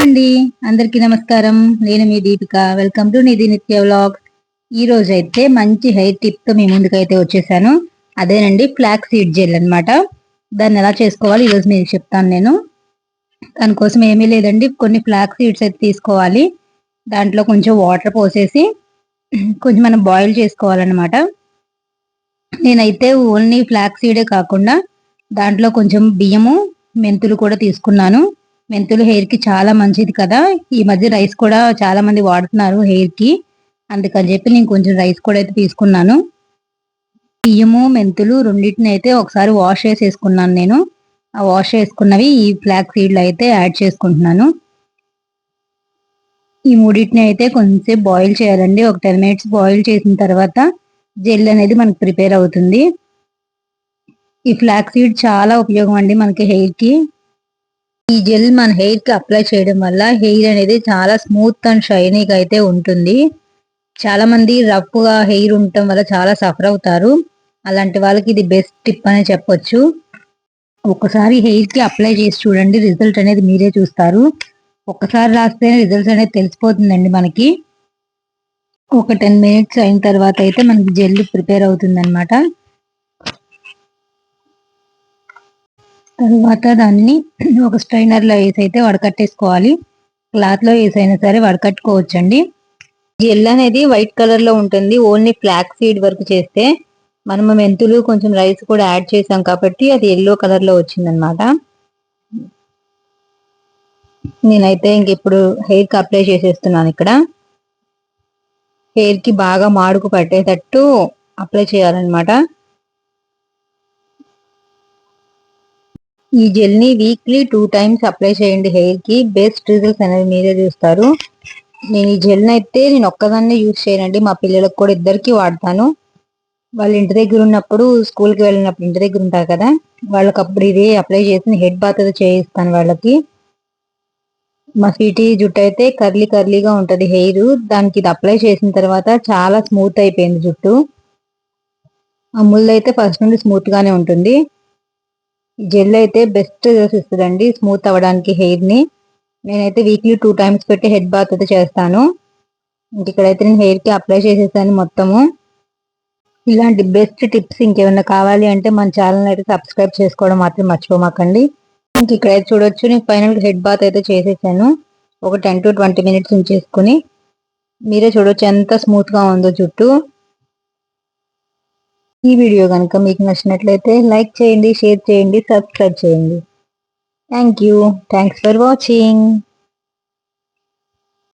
అండి, అందరికీ నమస్కారం. నేను మీ దీపిక. వెల్కమ్ టు నిధి నిత్య వ్లాగ్స్. ఈ రోజు అయితే మంచి హెయిర్ టిప్ తో మీ ముందుకైతే వచ్చేసాను. అదేనండి ఫ్లాక్ సీడ్ జెల్ అన్నమాట. దాన్ని ఎలా చేసుకోవాలి ఈరోజు మీకు చెప్తాను నేను. దానికోసం ఏమీ లేదండి, కొన్ని ఫ్లాక్ సీడ్స్ అయితే తీసుకోవాలి. దాంట్లో కొంచెం వాటర్ పోసేసి కొంచెం మనం బాయిల్ చేసుకోవాలన్నమాట. నేనైతే ఓన్లీ ఫ్లాక్ సీడే కాకుండా దాంట్లో కొంచెం బియ్యము, మెంతులు కూడా తీసుకున్నాను. మెంతులు హెయిర్ కి చాలా మంచిది కదా. ఈ మధ్య రైస్ కూడా చాలా మంది వాడుతున్నారు హెయిర్ కి. అందుకని చెప్పి నేను కొంచెం రైస్ కూడా అయితే తీసుకున్నాను. బియ్యము, మెంతులు రెండింటిని అయితే ఒకసారి వాష్ చేసేసుకున్నాను నేను. ఆ వాష్ చేసుకున్నవి ఈ ఫ్లాక్ సీడ్లు అయితే యాడ్ చేసుకుంటున్నాను. ఈ మూడింటిని అయితే కొంచెంసేపు బాయిల్ చేయాలండి. ఒక 10 మినిట్స్ బాయిల్ చేసిన తర్వాత జెల్ అనేది మనకు ప్రిపేర్ అవుతుంది. ఈ ఫ్లాక్ సీడ్ చాలా ఉపయోగం అండి మనకి హెయిర్ కి. ఈ జెల్ మన హెయిర్ కి అప్లై చేయడం వల్ల హెయిర్ అనేది చాలా స్మూత్ అండ్ షైనీగా అయితే ఉంటుంది. చాలా మంది రఫ్ గా హెయిర్ ఉండటం వల్ల చాలా సఫర్ అవుతారు. అలాంటి వాళ్ళకి ఇది బెస్ట్ టిప్ అనే చెప్పొచ్చు. ఒక్కసారి హెయిర్ కి అప్లై చేసి చూడండి, రిజల్ట్ అనేది మీరే చూస్తారు. ఒక్కసారి రాస్తేనే రిజల్ట్స్ అనేది తెలిసిపోతుందండి మనకి. ఒక 10 మినిట్స్ అయిన తర్వాత అయితే మనకి జెల్ ప్రిపేర్ అవుతుంది అనమాట. తర్వాత దాన్ని ఒక స్ట్రైనర్ లో వేసి అయితే వడకట్టేసుకోవాలి. క్లాత్ లో వేసైనా సరే వడకట్టుకోవచ్చండి. జెల్ అనేది వైట్ కలర్ లో ఉంటుంది ఓన్లీ ఫ్లాక్ సీడ్ వరకు చేస్తే. మనము మెంతులు కొంచెం రైస్ కూడా యాడ్ చేసాం కాబట్టి అది ఎల్లో కలర్ లో వచ్చిందనమాట. నేనైతే ఇంక ఇప్పుడు హెయిర్ కి అప్లై చేసేస్తున్నాను. ఇక్కడ హెయిర్ కి బాగా మాడుకు పట్టేటట్టు అప్లై చేయాలన్నమాట. ఈ జెల్ ని వీక్లీ 2 టైమ్స్ అప్లై చేయండి హెయిర్ కి. బెస్ట్ రిజల్ట్స్ అనేది మీరే చూస్తారు. నేను ఈ జెల్ అయితే నేను ఒక్కదాన్నే యూజ్ చేయనండి, మా పిల్లలకు కూడా ఇద్దరికి వాడతాను. వాళ్ళు ఇంటి దగ్గర ఉన్నప్పుడు, స్కూల్కి వెళ్ళినప్పుడు ఇంటి దగ్గర ఉంటారు కదా, వాళ్ళకి అప్పుడు ఇది అప్లై చేసి హెడ్ బాత్ అయితే చేయిస్తాను వాళ్ళకి. మా స్వీటీ జుట్టు అయితే కర్లీ కర్లీగా ఉంటది హెయిర్. దానికి ఇది అప్లై చేసిన తర్వాత చాలా స్మూత్ అయిపోయింది జుట్టు. అమ్ముల్ అయితే ఫస్ట్ నుండి స్మూత్ గానే ఉంటుంది. జెల్ అయితే బెస్ట్ రిజల్ట్స్ ఇస్తుందండి స్మూత్ అవ్వడానికి హెయిర్ ని. నేనైతే వీక్లీ 2 టైమ్స్ పెట్టి హెడ్ బాత్ అయితే చేస్తాను. ఇక్కడైతే నేను హెయిర్ కి అప్లై చేసేసాను మొత్తము. ఇలాంటి బెస్ట్ టిప్స్ ఇంకేమైనా కావాలి అంటే మన ఛానల్ అయితే సబ్స్క్రైబ్ చేసుకోవడం మాత్రం మర్చిపోమాకండి. ఇక్కడైతే చూడొచ్చు, నేను ఫైనల్ హెడ్ బాత్ అయితే చేసేసాను. ఒక 10 to 20 మినిట్స్ ఉంచేసుకుని మీరే చూడొచ్చు ఎంత స్మూత్ గా ఉందో జుట్టు. ఈ వీడియో కనుక మీకు నచ్చినట్లయితే లైక్ చేయండి, షేర్ చేయండి, సబ్స్క్రైబ్ చేయండి. Thank you. Thanks for watching.